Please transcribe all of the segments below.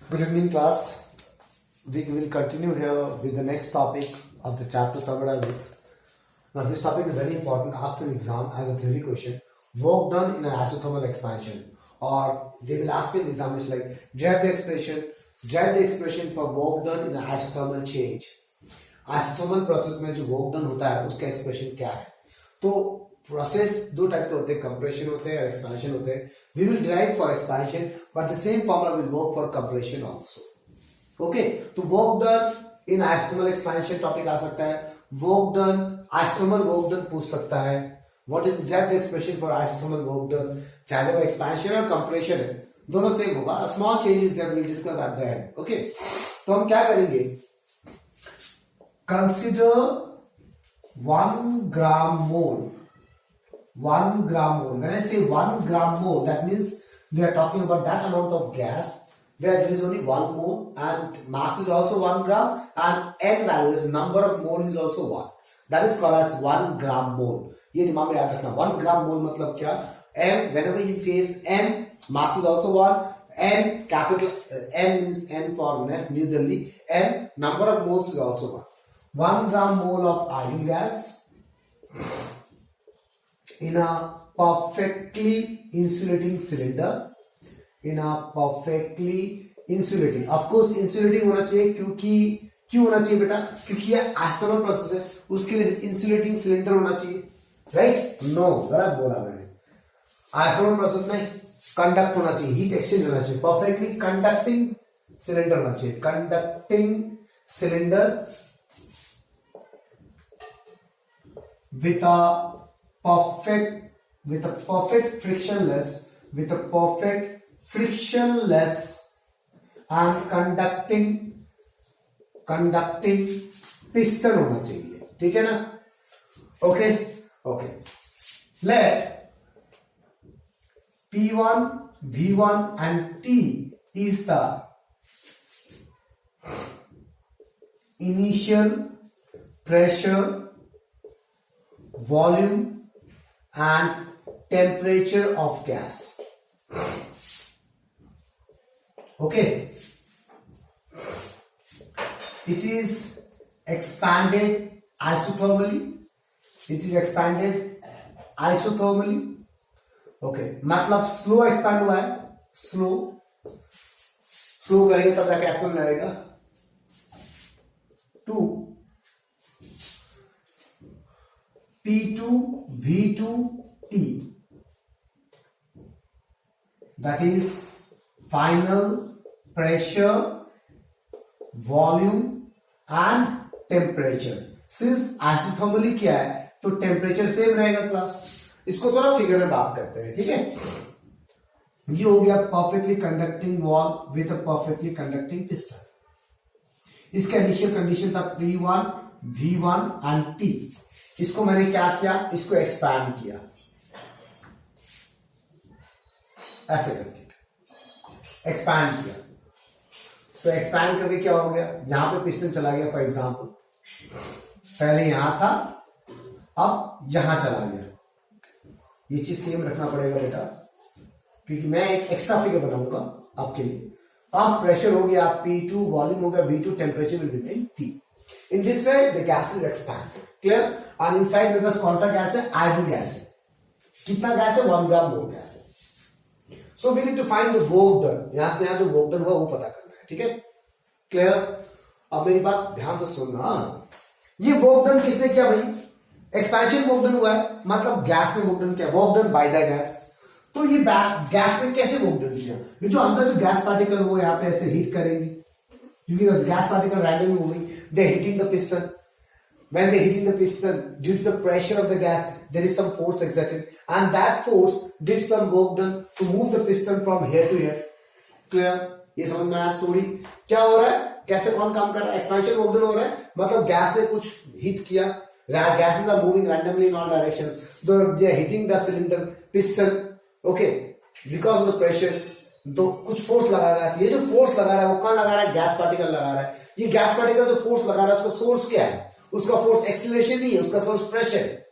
Good evening, class. We will continue here with the next topic of the chapter thermodynamics. Now, this topic is very important. Asks an exam as a theory question. Work done in an isothermal expansion, or they will ask me in examination like derive the expression for work done in an isothermal change. Isothermal process में जो work done होता है उसका expression क्या है? तो process दो type के होते हैं, कंप्रेशन होते हैं और एक्सपेंशन होते हैं. We will derive for expansion but the same formula will work for compression also. Okay, तो work done in isothermal expansion topic आ सकता है. Work done isothermal work done पूछ सकता है. What is that expression for isothermal work done, चाहे वो expansion और कंप्रेशन है, दोनों सेम होगा. Small changes that we will discuss at the end. Okay, तो हम क्या करेंगे, consider 1 gram mole. 1 gram mole. When I say 1 gram mole, that means we are talking about that amount of gas where there is only 1 mole and mass is also 1 gram and n value is number of mole is also 1. That is called as 1 gram mole. ये दिमाग में याद रखना. 1 gram mole मतलब क्या? M, whenever you face M, mass is also 1. N, capital N means N for New Delhi. N, number of moles is also 1. 1 gram mole of iron gas in a perfectly insulating cylinder. In a perfectly insulating, of course insulating होना चाहिए, क्योंकि क्यों होना चाहिए बेटा, क्योंकि ये isothermal process है, उसके लिए इंसुलेटिंग सिलेंडर होना चाहिए. राइट? नो, गलत बोला मैंने. आइसोथर्मल प्रोसेस में कंडक्ट होना चाहिए, हीट एक्सचेंज होना चाहिए. परफेक्टली कंडक्टिंग सिलेंडर होना चाहिए. Conducting cylinder with a perfect frictionless and conducting piston होना चाहिए. ठीक है ना? Okay, let P1, V1 and T is the initial pressure, volume and temperature of gas. Okay, it is expanded isothermally. Okay, मतलब slow expand हुआ है. Slow करेंगे तब जाके एक्सपैंड आएगा. 2 P2, V2, T. That is final pressure, volume and temperature. Since isothermally क्या है तो टेम्परेचर सेम रहेगा क्लास. इसको थोड़ा फिगर में बात करते हैं. ठीक है, ये हो गया perfectly conducting wall with a perfectly conducting piston. इसका इनिशियल कंडीशन था P1, V1 एंड T. इसको मैंने क्या किया, इसको एक्सपैंड किया ऐसे करके, एक्सपैंड किया. तो एक्सपैंड करके क्या हो गया, यहां पे पिस्टन चला गया. फॉर एग्जांपल पहले यहां था, अब यहां चला गया. ये चीज सेम रखना पड़ेगा बेटा, क्योंकि मैं एक एक्स्ट्रा फिगर बनाऊंगा आपके लिए. अब प्रेशर हो गया P2, वॉल्यूम हो गया V2, temperature will remain T. In this way, the gas is expanded. Clear? And inside मेरे पास कौन सा गैस है? आइडियल गैस है. कितना गैस है? 1 gram मोल गैस है. So we need to find the work done. यहां से यहां जो work done हुआ वो पता करना है. ठीक है? Clear? अब मेरी बात ध्यान से सुनना. ये work done किसने किया भाई? एक्सपेंशन वर्क डन हुआ है, मतलब गैस ने वर्क डन किया. Work done by the gas. तो ये गैस ने कैसे वर्क डन किया? ये जो अंदर जो गैस पार्टिकल वो यहाँ पे ऐसे हीट करेंगे, क्योंकि gas particle randomly moving. They're heating the piston. When they're heating the piston, due to the pressure of the gas, there is some force exerted, and that force did some work done to move the piston from here to here. Clear? ये समझ में आया story? क्या हो रहा है, कैसे कौन काम कर रहा है? एक्सपेंशन वर्क डन हो रहा है, मतलब गैस ने कुछ हीट किया. Gases are moving randomly in all directions. They are hitting the cylinder piston. Okay, because of the pressure. तो कुछ फोर्स लगा रहा है. ये जो फोर्स लगा रहा है वो कौन लगा रहा है? गैस पार्टिकल लगा रहा है. ये गैस पार्टिकल जो फोर्स लगा रहा है उसका सोर्स क्या है? उसका फोर्स एक्सीलरेशन नहीं है, उसका सोर्स प्रेशर है.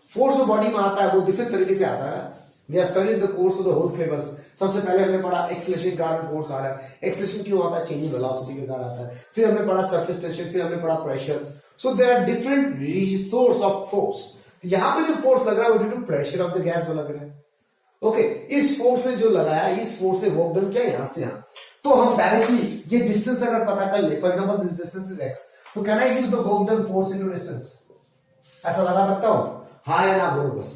फोर्स जो बॉडी में आता है वो डिफरेंट तरीके से आता है. We are studying the course of the whole syllabus. सबसे पहले हमने पढ़ा एक्सेलरेशन के कारण फोर्स आ रहा है, एक्सेलरेशन क्यों आता है, चेंजिंग वेलोसिटी के कारण आता है। फिर हमने पढ़ा सरफेस टेंशन, फिर हमने पढ़ा pressure. So there are different source of force. यहाँ पे जो फोर्स लग रहा है वो due to pressure of the gas में लग रहा है। ओके, इस फोर्स ने जो लगाया, इस फोर्स ने वर्क डन किया यहां से यहां, तो हम डायरेक्टली ये डिस्टेंस अगर पता कर ले, for example this distance is x, तो can I use the work done force into distance, ऐसा लगा सकता हूं, हाँ या ना बोलो बस।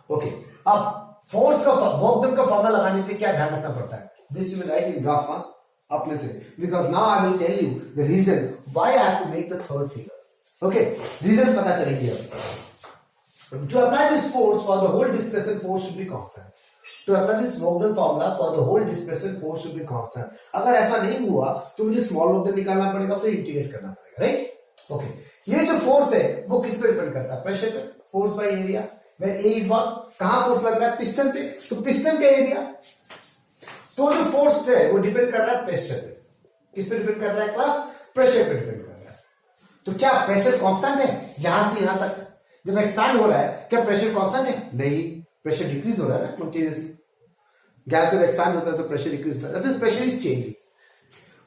ओके, अब फोर्स का वर्क डन का फॉर्मूला लगाने के लिए क्या ध्यान रखना पड़ता है, this you will write in graph अपने से, because now I will tell you the reason why I have to make the third figure. Okay, reason पता चलेगी अब। To apply this force for the whole displacement force should be constant. To apply this work done formula for the whole displacement force should be constant. अगर ऐसा नहीं हुआ तो मुझे small work done निकालना पड़ेगा, फिर इंटीग्रेट करना पड़ेगा, राइट। ओके, ये जो फोर्स है वो किस पे डिपेंड करता है, प्रेशर पे, force by area, where A is what, कहां फोर्स लग रहा है, पिस्टन पे, तो पिस्टन का एरिया, तो जो फोर्स है वो डिपेंड कर रहा है प्रेशर पे, किस पे डिपेंड कर रहा है क्लास, प्रेशर पे डिपेंड कर रहा है। तो क्या प्रेशर कांस्टेंट है यहां से यहां तक, जब एक्सपैंड हो रहा है क्या प्रेशर कांस्टेंट है, नहीं, प्रेशर डिक्रीज हो रहा है ना कंटीन्यूअसली, गैस जब एक्सपैंड होता है तो प्रेशर डिक्रीज होता है, that means pressure is changing.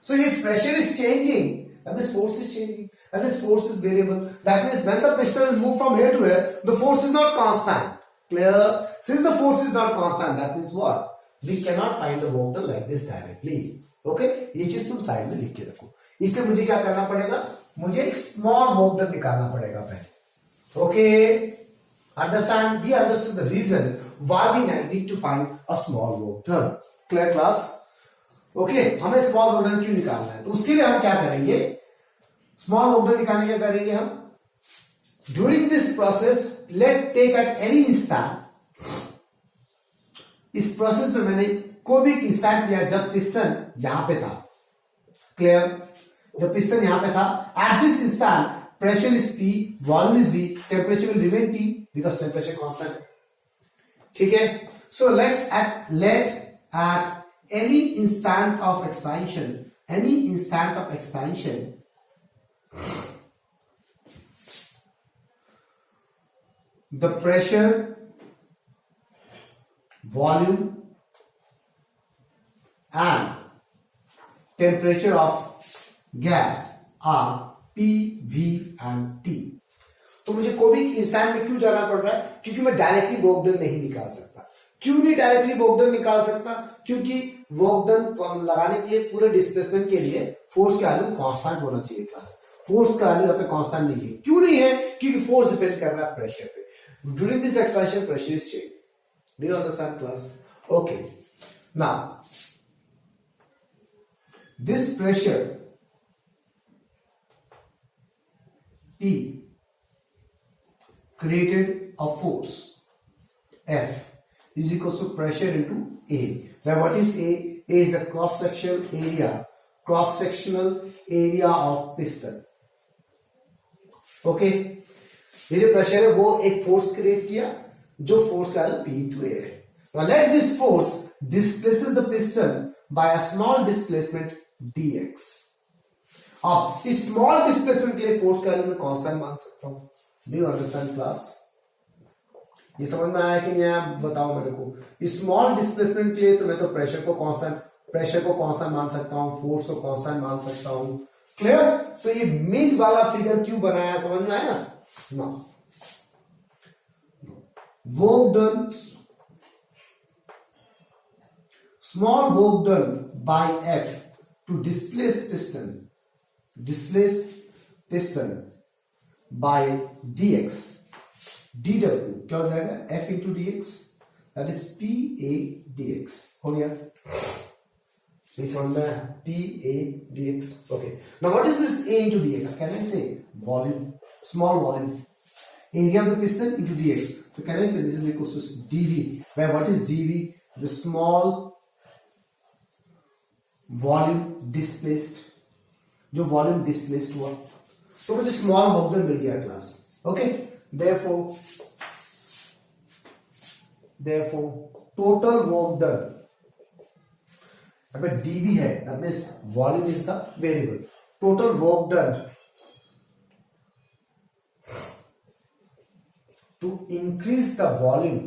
So if pressure is changing that means force is changing, that means force is variable, that means when the piston will move from here to here the force is not constant, clear, since the force is not constant that means what, we can not find the work done like this directly. Okay, ये चीज तुम side में लिख के रखो, इसलिए मुझे क्या करना पड़ेगा, मुझे एक स्मॉल वर्क डन निकालना पड़ेगा पहले। Okay, understand? We understood the reason why we need to find a small work done. Clear class? Okay, हमें small work done क्यों निकालना है, तो उसके लिए हम क्या करेंगे, small work done निकालने क्या करेंगे हम, during this process let take at any instant, इस प्रोसेस में मैंने कोई भी इंस्टेंट लिया जब पिस्टन यहां पे था, क्लियर, जब पिस्टन यहां पे था, at this instant pressure is P, volume is V, temperature will remain T because temperature constant. ठीक है, so let at any instant of expansion, the pressure, volume and temperature of gas are P, V and T। तो मुझे कोई भी instant में क्यों जाना पड़ रहा है, क्योंकि मैं डायरेक्टली वर्क डन नहीं निकाल सकता। क्यों नहीं डायरेक्टली वर्क डन निकाल सकता, क्योंकि वर्क डन लगाने के लिए पूरे डिस्प्लेसमेंट के लिए फोर्स का वैल्यू कांस्टेंट होना चाहिए क्लास, फोर्स का वैल्यू यहाँ पे कांस्टेंट नहीं है, क्यों नहीं है, क्योंकि फोर्स डिपेंड कर रहा है प्रेशर पे, during this expansion pressure is change, do you understand class. Okay, now this pressure P created a force F is equals to pressure into A. Now what is A? A is a cross-sectional area of piston. Okay, ये जो pressure है वो एक force create किया, जो force का value P into A है। Now let this force displaces the piston by a small displacement dx. अब इस स्मॉल डिस्प्लेसमेंट के लिए फोर्स का वैल्यू मैं कांस्टेंट मान सकता हूं, डू यू अंडरस्टैंड क्लास, ये समझ में आया कि नहीं आया, बताओ मेरे को। इस स्मॉल डिस्प्लेसमेंट के लिए तो मैं तो प्रेशर को कांस्टेंट मान सकता हूं, फोर्स को कांस्टेंट मान सकता हूं, क्लियर। तो ये मिड वाला फिगर क्यों बनाया, समझ में आया ना। Work done, small work done by F to displace piston by dx, dw क्या हो जाएगा, F into dx, that is PA dx, हो गया, इस समझ में, PA dx। okay, now what is this A into dx, can I say volume, small volume, area of the piston into dx, so can I say this is equal to dv, where what is dv, the small volume displaced, जो volume displaced हुआ, तो मुझे small work done मिल गया class. Okay, therefore total work done, अगर dv है that means volume is the variable, total work done to increase the volume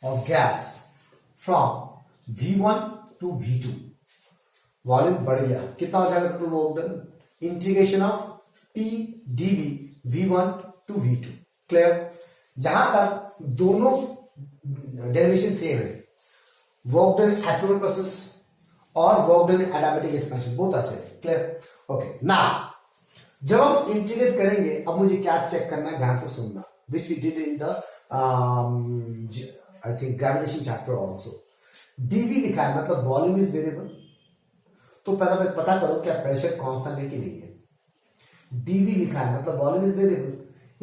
of gas from V1 to V2, volume बढ़ गया, कितना हो जाएगा total work done? Integration of P dV V1 to V2. Clear? यहां तक दोनों derivation same है, work done एसिडोल प्रोसेस और work done adiabatic expansion, both are same. Clear? Okay. Now जब हम इंटीग्रेट करेंगे, अब मुझे क्या चेक करना है, ध्यान से सुनना, which we did in the I think gravitation chapter also. D V लिखा है मतलब वॉल्यूम इज वेरिएबल, तो पहले पता करो क्या प्रेशर कांस्टेंट है कि नहीं है. डीवी लिखा है मतलब volume is variable.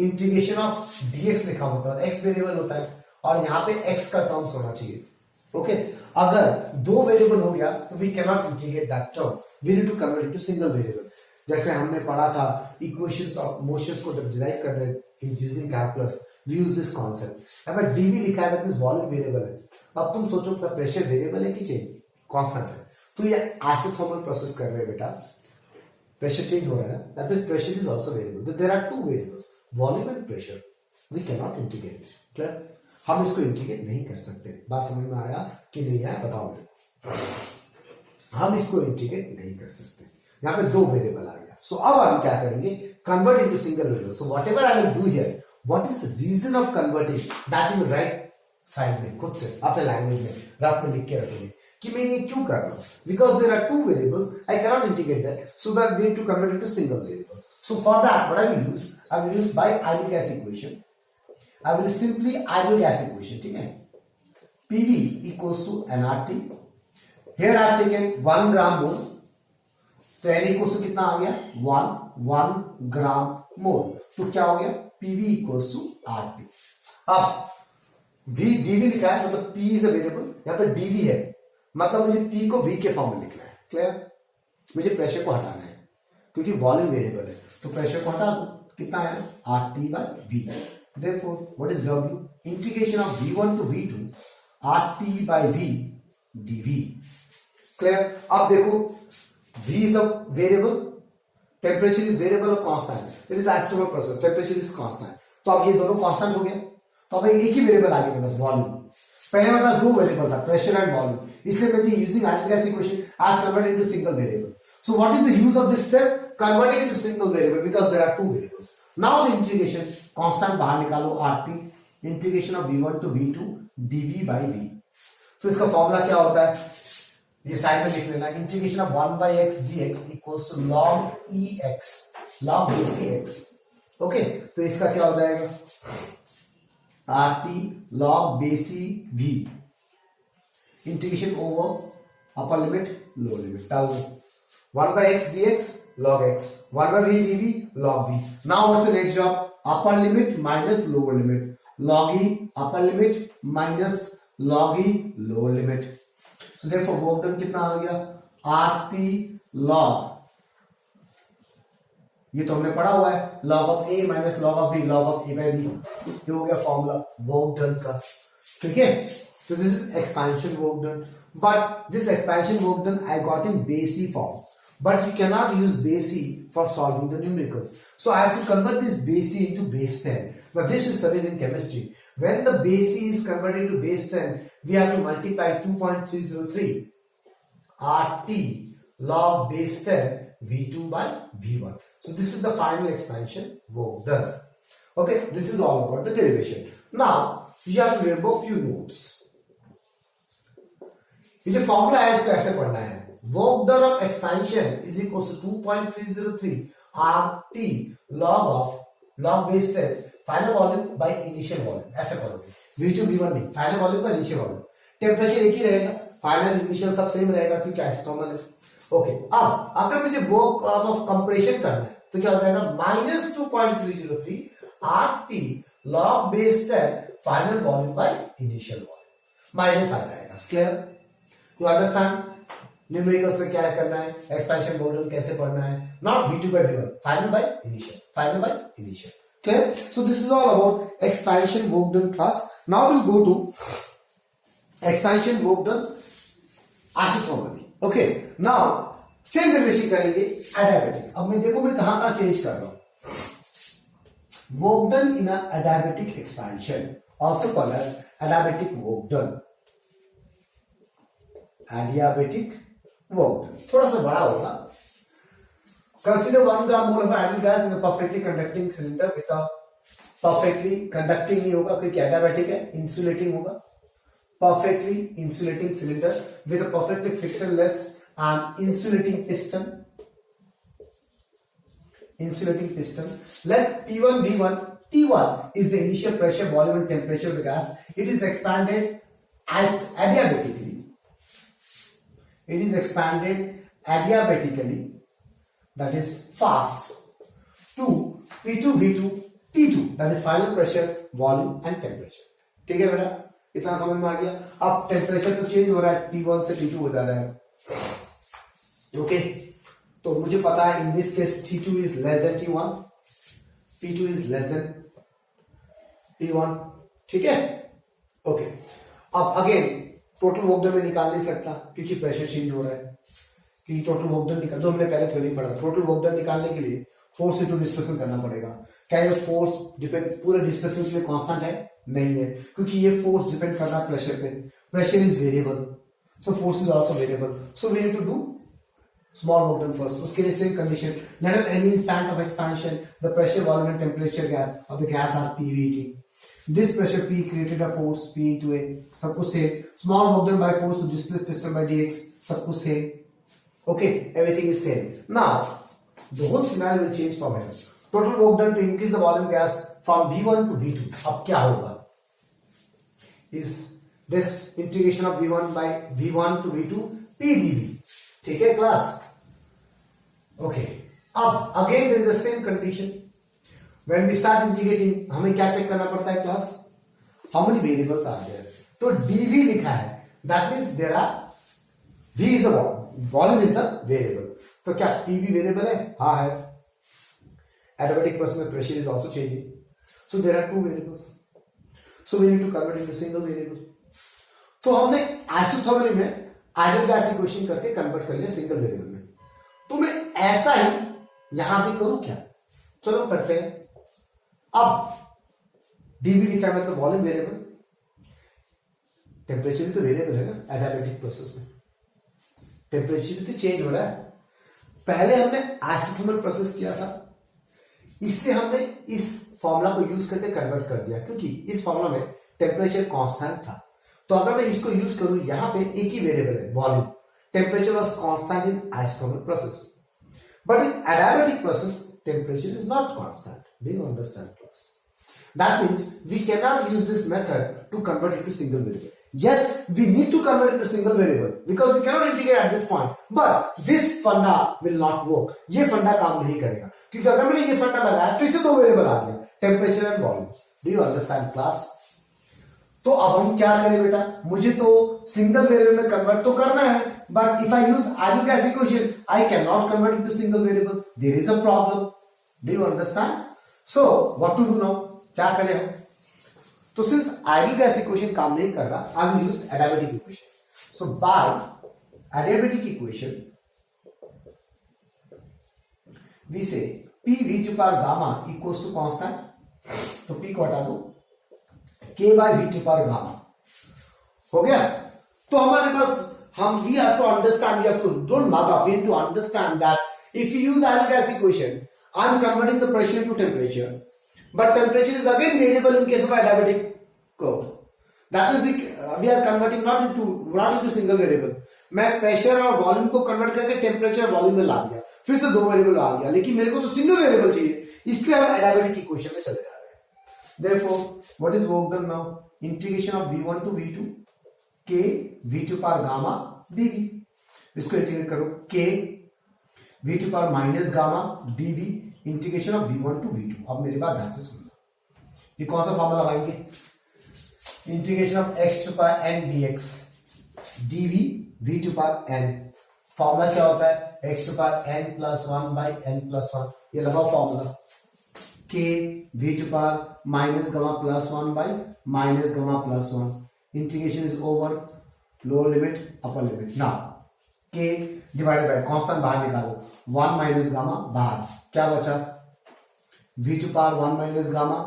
Integration of D X लिखा मतलब एक्स वेरिएबल होता है, और यहां पे एक्स का टर्म्स होना चाहिए. ओके. अगर दो वेरिएबल हो गया तो we can not integrate that term, we need to convert into single variable. जैसे हमने पढ़ा था इक्वेशंस ऑफ मोशंस को जब डिराइव कर रहे in using calculus, we use this concept. अगर डीवी लिखा है दैट मींस वॉल्यूम वेरिएबल है. अब तुम सोचो कि प्रेशर वेरिएबल है कि चेंज कांस्टेंट है, तो ये आइसोथर्मल प्रोसेस कर रहे हैं बेटा, प्रेशर चेंज हो रहा है, that means pressure is also variable. There are two variables, volume and pressure. We can not integrate. Clear? हम इसको इंटीग्रेट नहीं कर सकते. बात समझ में आया कि नहीं आया बताओ मेरे को. हम इसको इंटीग्रेट नहीं कर सकते. यहां पे दो वेरिएबल आ गया. सो अब हम क्या करेंगे, convert into single variable. So whatever I will do here, what is the reason of converting, that you write side में खुद से अपने लैंग्वेज में रफ में लिख के रखेंगे कि मैं ये क्यों कर रहा हूं. Because there are two variables, I can not integrate that, so that we need to convert into single variable. So for that what I will use by ideal gas equation. I will simply ideal gas equation. ठीक है, PV equals to nRT. Here I have taken 1 ग्राम मोल, तो N equals to कितना आ गया 1 ग्राम मोल. तो क्या हो गया, PV equals to RT. अब V dV लिखा है मतलब P is a variable, यहां पर dV है मतलब मुझे P को V के फॉर्म में लिखना है. क्लियर? मुझे प्रेशर को हटाना है क्योंकि वॉल्यूम वेरिएबल है, तो प्रेशर को हटा दो. कितना है RT by V. Therefore, what is W? Integration of V1 to V2 RT by V dV. Clear? अब देखो, V is a variable, temperature is variable or constant. It is isotopic process. Temperature is constant. तो अब ये दोनों constant हो गए. तो अब एक ही वेरिएबल आ गया मेरे पास, वॉल्यूम. पहले मेरे पास दो वेरिएबल था, प्रेशर एंड वॉल्यूम, इसलिए मैं using ideal gas equation I have converted into single variable. So what is the use of this step? Converting it to single variable because there are two variables. Now the integration, constant बाहर निकालो RT, integration of V1 to V2 dV by V. So इसका formula क्या होता है, ये side में लिख लेना. Integration of 1 by x dx equals to log EX, log BCX. Okay, तो इसका क्या हो जाएगा, RT log BC V. Integration over upper limit lower limit, tau 1 by x dx log x, 1 by v dv log v. Now what's the next job? Upper limit minus lower limit. Log e upper limit minus log e lower limit. So therefore work done कितना आ गया, RT log, ये तो हमने पढ़ा हुआ है, log of a minus log of b, log of a by b. ये हो गया फॉर्मूला वर्क डन का. ठीक है, so this is expansion work done, but this expansion work done I got in base e form. But you cannot use base e for solving the numericals. So I have to convert this base e into base 10. Now this is studied in chemistry. When the base e is converted to base 10, we have to multiply 2.303 RT log base 10 V2 by V1. So this is the final expansion work done. Okay, this is all about the derivation. Now you have to remember few notes. ये जो formula है इसको ऐसे पढ़ना है, work done of expansion is equal to 2.303 RT log base 10 final volume by initial volume. ऐसे पढ़ोगे, V2 V1 नहीं, final volume by initial volume. Temperature एक ही रहेगा, फाइनल इनिशियल सब सेम रहेगा क्योंकि आइसोथर्मल है. ओके, अब अगर मुझे वर्क ऑफ कंप्रेशन करना है तो क्या हो जाएगा, -2.303 RT log base 10 final volume by initial volume, minus आ जाएगा. क्लियर? टू अंडरस्टैंड न्यूमेरिकल्स में क्या करना है, एक्सपेंशन वर्क कैसे पढ़ना है, not V2 by V1, final by initial, final by initial. Clear? So this is all about expansion work done class. Now we'll go to expansion work done isothermally. Okay. Now same derivation करेंगे adiabatic. अब मैं देखो मैं कहां change कर रहा हूं. Work done in a adiabatic expansion also called as adiabatic work done. Adiabatic work done. थोड़ा सा बड़ा होगा. Consider 1 gram mole of ideal gas in a perfectly conducting cylinder with a perfectly conducting नहीं होगा क्योंकि adiabatic है, insulating होगा. Perfectly insulating cylinder with a perfectly frictionless and insulating piston. Insulating piston. Let P1 V1 T1 is the initial pressure, volume and temperature of the gas. It is expanded as adiabatically. It is expanded adiabatically, that is fast, to P2 V2 T2, that is final pressure, volume and temperature. ठीक है बेटा, इतना समझ में आ गया. अब temperature तो change हो रहा है, T1 से T2 हो जा रहा है. ओके, तो मुझे पता है in this case T2 is less than T1, P2 is less than P1. ठीक है. ओके, अब अगेन टोटल वर्क डन में निकाल नहीं सकता क्योंकि प्रेशर चेंज हो रहा है. कि टोटल वर्क डन निकाल, जो हमने पहले थ्योरी पढ़ा, टोटल वर्क डन निकालने के लिए फोर्स इनटू डिस्प्लेसमेंट करना पड़ेगा. क्या ये फोर्स डिपेंड पूरे डिस्प्लेसमेंट के लिए कांस्टेंट है? नहीं है, क्योंकि ये फोर्स डिपेंड कर रहा है प्रेशर पे. Pressure is variable, so force is also variable. So we need to do small work done first. उसके लिए same condition. Let at any instant of expansion, the pressure, volume and temperature gas of the gas are PVT. This pressure P created a force P into A. सब कुछ same. Small work done by force to displace piston by dx. सब कुछ same. Okay, everything is same. Now, the whole scenario will change from here. Total work done to increase the volume gas from V1 to V2. अब क्या होगा? Is this integration of V1 by V1 to V2 P dV. ठीक है class. Okay, अब again there is the same condition. When we start integrating हमें क्या check करना पड़ता है class? How many variables are there. तो डीवी लिखा है, that means there are we is the volume is the variable. तो क्या पीवी वेरिएबल है? हाँ है. एडियाबैटिक प्रोसेस में pressure is also changing, so there are two variables, so we need to convert into single variable. तो हमने isothermal में ideal gas equation करके कन्वर्ट कर लिया सिंगल वेरिएबल में. तो मैं ऐसा ही यहां भी करूं क्या? चलो करते हैं. अब डीवी लिखा है मतलब वॉल्यूम वेरिएबल, टेम्परेचर भी तो वेरिएबल है ना एडियाबैटिक प्रोसेस में. टेम्परेचर भी तो चेंज हो रहा है. पहले हमने आइसोथर्मल प्रोसेस किया था, इसलिए हमने इस फॉर्मूला को यूज करके कन्वर्ट कर दिया, क्योंकि इस फॉर्मूला में टेम्परेचर कांस्टेंट था. तो अगर मैं इसको यूज करूं, यहां पे एक ही वेरिएबल है volume. Temperature was constant in isothermal process, but in adiabatic process temperature is not constant. Do you understand class? That means we can not use this method to convert it to single variable. Yes, we need to convert it to single variable because we cannot integrate at this point. But this funda will not work. ये फंडा काम नहीं करेगा, क्योंकि अगर मैंने ये फंडा लगाया फिर से दो वेरिएबल आ गया, temperature and volume. Do you understand class? तो अब हम क्या करें बेटा? मुझे तो सिंगल वेरिएबल में कन्वर्ट तो करना है, but if I use ideal gas equation I can not convert into single variable. There is a problem. Do you understand? So what to do now? क्या करें हम? तो सिंस आइडियल गैस इक्वेशन काम नहीं कर रहा, I will use adiabatic equation. So by adiabatic equation we say P V to power gamma equals to constant. तो P को हटा दो, k by v to power gamma हो गया. तो हमारे पास हम we have to understand, we have to don't mug up, we have to understand that if we use ideal gas equation, I am converting the pressure into temperature, but temperature is again variable in case of adiabatic curve. That means we are converting not into single variable. मैं pressure और volume को convert करके temperature volume में ला दिया, फिर से दो variable आ गया, लेकिन मेरे को तो सिंगल वेरिएबल चाहिए, इसलिए हम एडियाबैटिक इक्वेशन में चले जा रहे हैं. Therefore, what is work done now? Integration of V1 to V2 K V to power gamma dV. इसको इंटीग्रेट करो, K V to power minus gamma dV integration of V1 to V2. अब मेरी बात ध्यान से सुनना. ये कौन सा फॉर्मूला लगाएंगे? Integration of x to power n dx dV V to power n. Formula क्या होता है? x to power n plus 1 by n plus 1. ये लगाओ formula. K V to power minus gamma plus 1 by minus gamma plus 1. Integration is over. Lower limit, upper limit. Now K divided by constant बाहर निकालो. 1 minus gamma बाहर. क्या बचा? V to power 1 minus gamma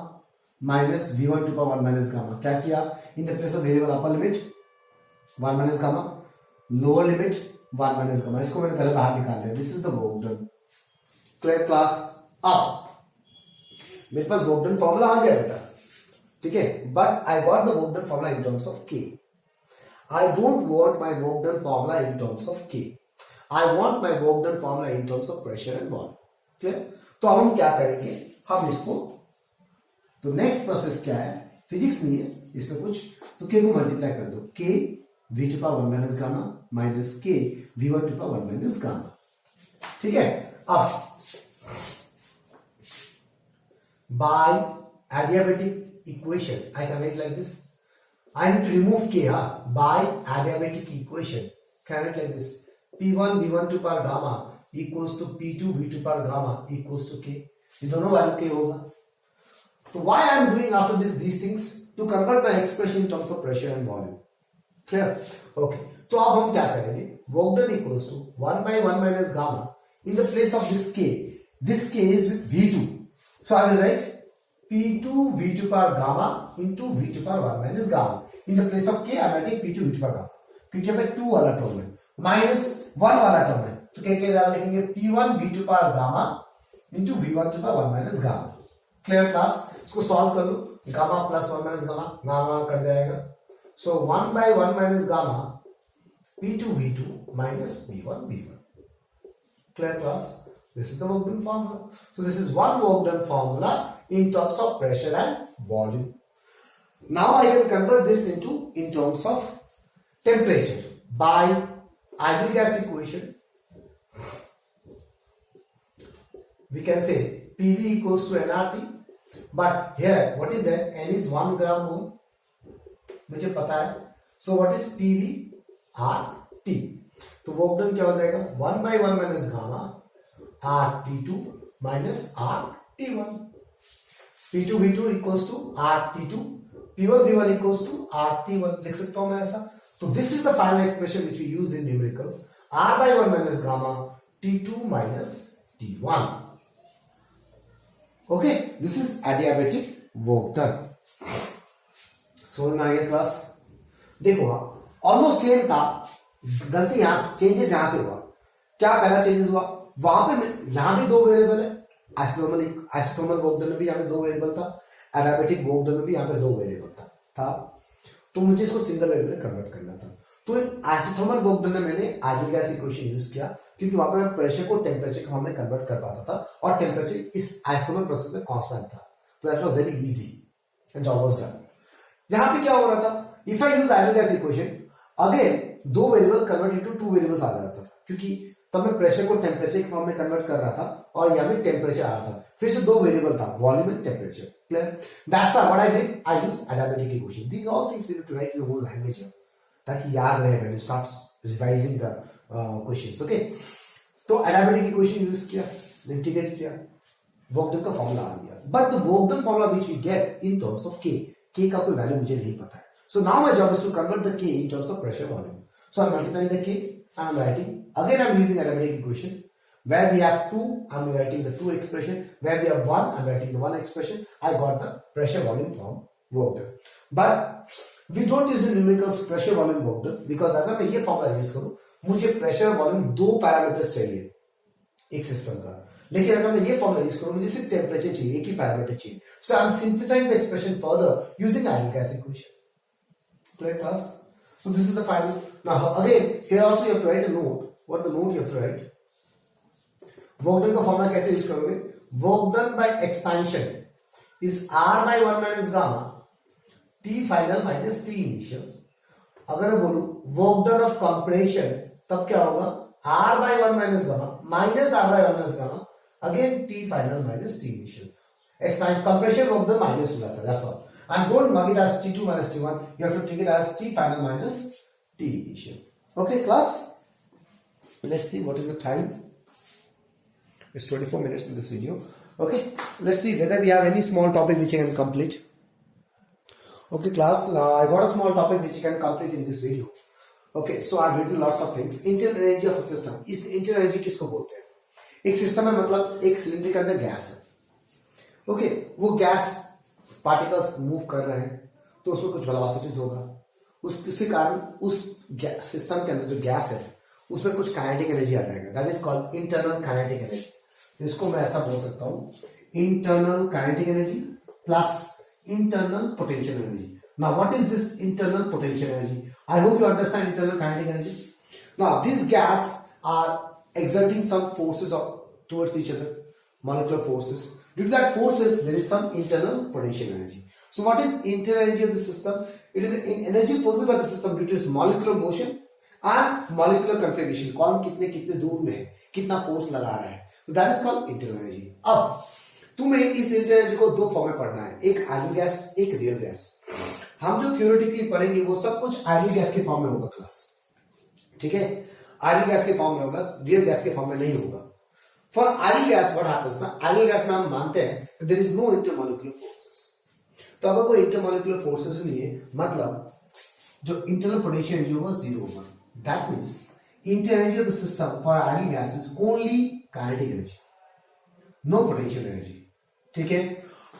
minus v1 to power 1 minus gamma. क्या किया? In the place of variable upper limit 1 minus gamma, lower limit 1 minus gamma. इसको मैंने पहले बाहर निकाल दिया. This is the work done. Clear class? अब मेरे पास वर्क डन फॉर्मूला आ गया बेटा, ठीक है, but I got the work done formula in terms of K. I don't want my work done formula in terms of K. I want my work done formula in terms of pressure and volume. Clear? तो अब हम क्या करेंगे, हम इसको, तो next process क्या है, फिजिक्स नहीं है इसमें कुछ, तो के को मल्टीप्लाई कर दो. K V to power 1 minus gamma minus K v1 to power 1 minus gamma. ठीक है? अब by adiabatic equation I can write like this. I need to remove k. By adiabatic equation can write like this. P1 v1 to power gamma equals to P2 v2 power gamma equals to k. ये दोनों value k होगा. तो why I am doing after this these things? To convert my expression in terms of pressure and volume. Clear? Okay. तो अब हम क्या करेंगे? Work done equals to 1 by 1 minus gamma. In the place of this k is with v2. So I will write P2 v2 power gamma into v2 power 1 minus gamma. In the place of k I am writing P2 v2 power gamma. क्योंकि हमें 2 वाला term है minus 1 वाला term है, तो क्या लिखेंगे P1 v2 power gamma into v1 to power 1 minus gamma. Clear class? इसको सॉल्व कर लो. Gamma plus 1 minus gamma, gamma cut जाएगा. So 1 by 1 minus gamma P2 v2 minus P1 v1. Clear class? This is the work done formula. So this is one work done formula in terms of pressure and volume. Now I can convert this in terms of temperature by ideal gas equation. We can say PV equals to nRT, but here what is that? N is 1 gram mole. मुझे पता है. So what is PV? RT. तो work done क्या हो जाएगा? 1 by 1 minus gamma RT2 minus RT1. P2 V2 equals to RT2. P1 V1 equals to RT1. लिख सकता हूं मैं ऐसा. तो this is the final expression which we use in numericals. R by 1 minus gamma T2 minus T1. Okay, this is adiabatic work done. समझ में आ गया class? देखो ऑलमोस्ट सेम था, गलती यहां से, चेंजेस यहां से हुआ. क्या पहला चेंजेस हुआ? वहां पे यहां भी 2 वेरिएबल है. आइसोथर्मल वर्क डन में भी यहां पे 2 वेरिएबल था. एडियाबेटिक वर्क डन में भी यहां पे 2 वेरिएबल था. तो मुझे इसको सिंगल वेरिएबल में कन्वर्ट करना था. तो आइसोथर्मल वर्क डन में मैंने आइडियल गैस इक्वेशन यूज किया, क्योंकि वहां पर मैं प्रेशर को टेम्परेचर के फॉर्म में कन्वर्ट कर पाता था, और टेम्परेचर इस आइसोथर्मल प्रोसेस में कांस्टेंट था. तो that was very easy and job was done. यहां पे क्या हो रहा था? If I use ideal gas equation, again 2 variable convert into 2 variables आ जाता था, क्योंकि तब मैं प्रेशर को टेम्परेचर के फॉर्म में कन्वर्ट कर रहा था, और यहां पे टेम्परेचर आ रहा था. फिर से 2 वेरिएबल था, volume and temperature. Clear? That's what I did. I use adiabatic equation. These all things you need to write in whole language, ताकि याद रहे when you start revising the questions. Okay, तो adiabatic equation use किया, integrate किया, work done का formula आ गया. But the work done formula which we get in terms of K का कोई वैल्यू मुझे नहीं पता है. So now my job is to convert the K in terms of pressure volume. So I'm multiplying the K and I'm writing. Again I'm using adiabatic equation. Where we have 2, I'm writing the 2 expression. Where we have 1, I'm writing the 1 expression. I got the pressure volume from work done. But we don't use in numericals pressure volume work done, because अगर मैं ये formula use करूं, मुझे pressure volume 2 parameters चाहिए एक system का. लेकिन अगर मैं ये फॉर्मूला यूज करूं, मुझे सिर्फ टेम्परेचर चाहिए, एक ही पैरामीटर चाहिए. So I'm simplifying the expression further using ideal gas equation. Clear class? So this is the final. Now again, here also you have to write a note. What the note you have to write? Work done का formula कैसे use करोगे? Work done by expansion is R by 1 minus gamma T final minus T initial. अगर मैं बोलूं work done of compression, तब क्या होगा? R by 1 minus gamma minus R by 1 minus gamma again T final minus T initial. Expand compression work done minus हो जाता है. That's all. And don't mark it as T2 minus T1. You have to take it as T final minus T initial. Okay, class? Let's see what is the time. It's 24 minutes in this video. Okay, let's see whether we have any small topic which I can complete. Okay, class, I got a small topic which I can complete in this video. Okay, so I've written lots of things. Internal energy of a system. इस internal energy किसको बोलते हैं? एक system में मतलब एक cylinder के अंदर गैस है. ओके, वो गैस पार्टिकल्स मूव कर रहे हैं तो उसमें कुछ वेलोसिटीज होगा, उसके कारण उस सिस्टम के अंदर जो गैस है उसमें कुछ काइनेटिक एनर्जी आ जाएगा, that is called internal kinetic energy. इसको मैं ऐसा बोल सकता हूं, internal kinetic energy plus internal potential energy. Now what is this internal potential energy? I hope you understand internal kinetic energy. Now these gas are exerting some forces towards each other, molecular forces. Due to that forces, there is some internal potential energy. So what is internal energy of the system? It is an energy possessed by the system due to its molecular motion and molecular configuration. कौन कितने कितने दूर में है, कितना force लगा रहा है, so that is called internal energy. अब तुम्हें इस इंटरनल एनर्जी को दो फॉर्म में पढ़ना है, एक आइडियल गैस, एक रियल गैस। हम जो थ्योरेटिकली पढ़ेंगे वो सब कुछ आइडियल गैस के फॉर्म में होगा क्लास, ठीक है, आइडियल गैस के फॉर्म में होगा, रियल गैस के फॉर्म में नहीं होगा। For ideal gas what happens ना, आइडियल गैस में हम मानते हैं there is no intermolecular forces. तो अगर कोई इंटरमॉलिक्यूलर फोर्सेस नहीं है, मतलब जो इंटरनल पोटेंशियल एनर्जी होगा जीरो होगा। That means internal energy of the system for ideal gas is only kinetic energy, no potential energy, ठीक है।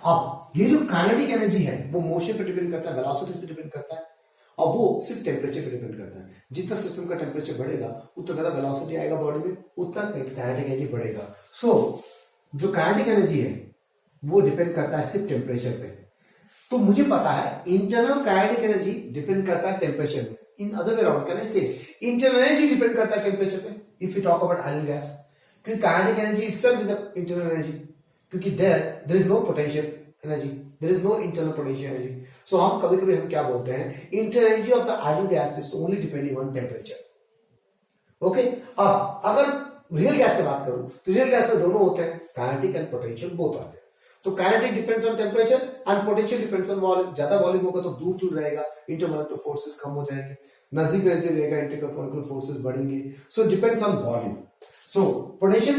अब ये जो काइनेटिक एनर्जी है वो मोशन पे डिपेंड करता है, वेलोसिटीज पे डिपेंड करता है, और वो सिर्फ टेम्परेचर पे डिपेंड करता है। जितना सिस्टम का टेम्परेचर बढ़ेगा उतना ज्यादा वेलोसिटी आएगा बॉडी में, उतना काइनेटिक एनर्जी बढ़ेगा। सो जो काइनेटिक एनर्जी है वो डिपेंड करता है सिर्फ टेम्परेचर पे। तो मुझे पता है इंटरनल काइनेटिक एनर्जी डिपेंड करता है टेम्परेचर पे। इन अदर वे अराउंड करें से इंटरनल एनर्जी डिपेंड करता है टेम्परेचर पे if you talk about ideal gas, क्योंकि kinetic energy itself is internal energy, क्योंकि there is no potential energy, there is no internal potential energy. So हम कभी कभी हम क्या बोलते हैं, internal energy of the ideal gas is only depending on temperature, okay. अब अगर रियल गैस की बात करूं तो रियल गैस में दोनों होते हैं, काइनेटिक एंड पोटेंशियल बोथ आते हैं। तो kinetic depends on temperature and potential depends on volume. ज्यादा वॉल्यूम होगा तो दूर दूर रहेगा, इंटरमॉलिक्यूलर फोर्सेस कम हो जाएंगे, नजदीक नजदीक रहेगा, इंटरमॉलिक्यूलर फोर्सेस बढ़ेंगे। So depends on volume. So potential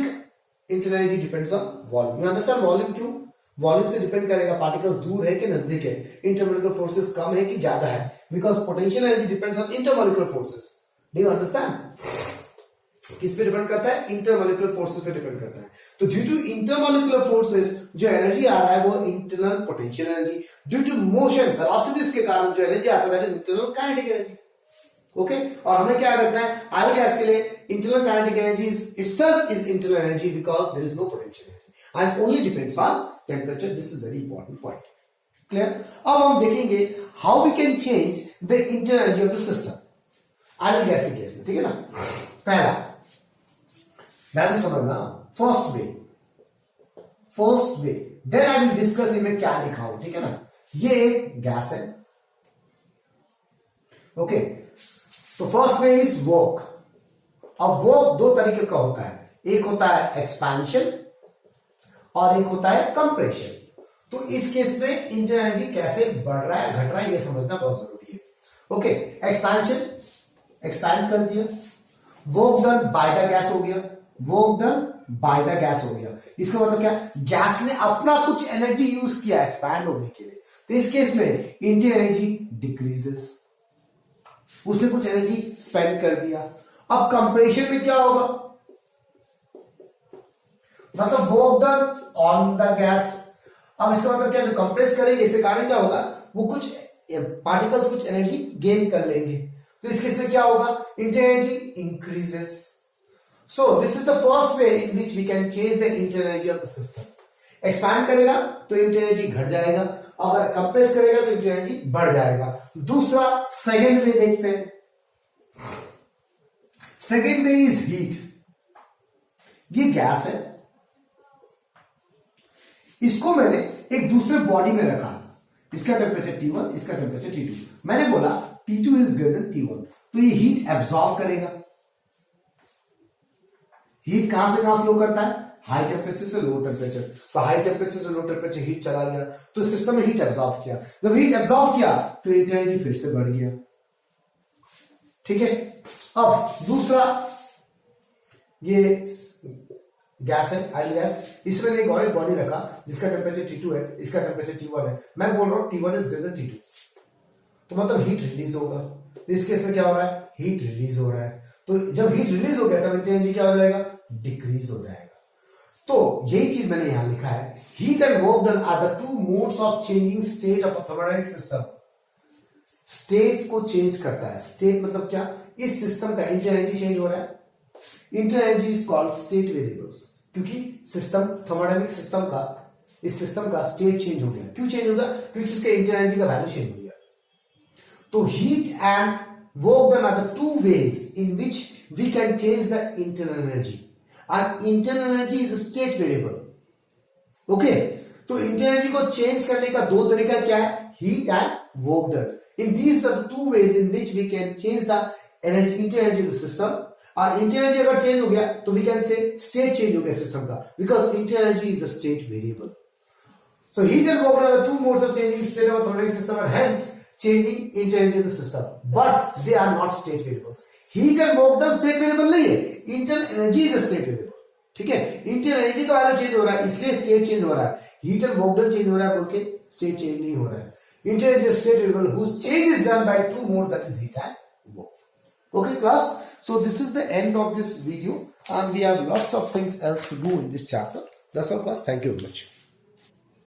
internal energy depends on volume. You understand volume क्यों? वॉल्यूम से डिपेंड करेगा पार्टिकल्स दूर है कि नजदीक है, इंटरमॉलिक्यूलर फोर्सेस कम है कि ज्यादा है, because potential energy depends on intermolecular forces. Do you understand? किस पे डिपेंड करता है? इंटरमॉलिक्यूलर फोर्सेस पे डिपेंड करता है। तो ड्यू टू इंटरमॉलिक्यूलर फोर्सेस जो एनर्जी आ रहा है वो internal potential energy, due to motion velocities के कारण जो एनर्जी आता है that is internal kinetic energy, okay. और हमें क्या रखना है, आइडियल गैस के लिए internal kinetic energy itself is internal energy because there is no potential energy and only depends on temperature. This is very important point, clear. अब हम देखेंगे how we can change the internal energy of the system ideal gas के case में, ठीक है ना। पहला वैसे समझना, first way then I will discuss इनमें क्या लिखा हो, ठीक है ना। ये गैस है, ओके। तो फर्स्ट वे इज वर्क। अब वर्क दो तरीके का होता है, एक होता है एक्सपेंशन और एक होता है कंप्रेशन। तो इस केस में इंटरनल एनर्जी कैसे बढ़ रहा है घट रहा है ये समझना बहुत जरूरी है, ओके। एक्सपेंशन, एक्सपैंड कर दिया, work done by the gas हो गया, work done by the gas हो गया। इसका मतलब क्या, गैस ने अपना कुछ एनर्जी यूज किया एक्सपैंड होने के लिए, तो इस केस में इंटरनल एनर्जी डिक्रीजेस, उसने कुछ एनर्जी स्पेंड कर दिया। अब कंप्रेशन में क्या होगा, मतलब work done on the gas. अब इसका मतलब क्या, कंप्रेस करेंगे इससे कारण क्या होगा, वो कुछ पार्टिकल्स कुछ एनर्जी गेन कर लेंगे, तो इस केस में क्या होगा, internal energy increases. So this is the first way in which we can change the internal energy of the system. Expand करेगा तो इंटरनल एनर्जी घट जाएगा, अगर कंप्रेस करेगा तो इंटरनल एनर्जी बढ़ जाएगा। दूसरा सेकेंड वे देखते हैं, सेकेंड वे इज हीट। ये गैस है, इसको मैंने एक दूसरे बॉडी में रखा, इसका टेम्परेचर T1, इसका टेम्परेचर T2। मैंने बोला T2 is greater than T1, तो ये हीट एब्जॉर्ब करेगा। हीट कहां से कहां फ्लो करता है, हाई टेम्परेचर से लो टेम्परेचर। तो हाई टेम्परेचर से लो टेम्परेचर हीट चला गया, तो सिस्टम में हीट एब्जॉर्ब किया। जब हीट एब्जॉर्ब किया तो इंटरनल एनर्जी फिर से बढ़ गया, ठीक है। अब दूसरा, ये गैस है आइडियल गैस, इसमें एक और बॉडी रखा जिसका टेम्परेचर T2 है, इसका टेम्परेचर T1 है। मैं बोल रहा हूं T1 is greater than T2, तो मतलब हीट रिलीज होगा। इस केस में क्या हो रहा है, हीट रिलीज हो रहा है। तो जब हीट रिलीज हो गया तब इंटरनल एनर्जी क्या हो जाएगा, डिक्रीज हो जाएगा। तो यही चीज मैंने यहां लिखा है, heat and work done are the two modes of changing state of a thermodynamic system. State को चेंज करता है, स्टेट मतलब क्या, इस सिस्टम का इंटर एनर्जी चेंज हो रहा है, inter energy is called state variables, क्योंकि सिस्टम थर्मोडायनेमिक सिस्टम का, इस सिस्टम का स्टेट चेंज हो गया। क्यों चेंज होगा, क्योंकि इसके इंटर एनर्जी का वैल्यू चेंज हो गया। तो heat and work done are the two ways in which we can change the internal energy, and internal energy is a state variable. Okay, तो इंटरनल एनर्जी को change करने का दो तरीका क्या है, heat and work done. In these are the two ways in which we can change the energy, internal energy of the system. और internal energy अगर चेंज हो गया तो we can say state change हो गया सिस्टम का, because internal energy is the state variable. So heat and work are the two modes of changing state of thermodynamic system and hence changing internal energy of the system, but they are not state variables. Heat and work done state variable नहीं है, internal energy is a state variable. ठीक है, internal energy का value change हो रहा है इसलिए state change हो रहा है, heat and work done change हो रहा है बोल के स्टेट चेंज नहीं हो रहा है। Internal energy state variable whose change is done by two modes, that is heat and work. Okay class, so this is the end of this video and we have lots of things else to do in this chapter. That's all class, thank you very much.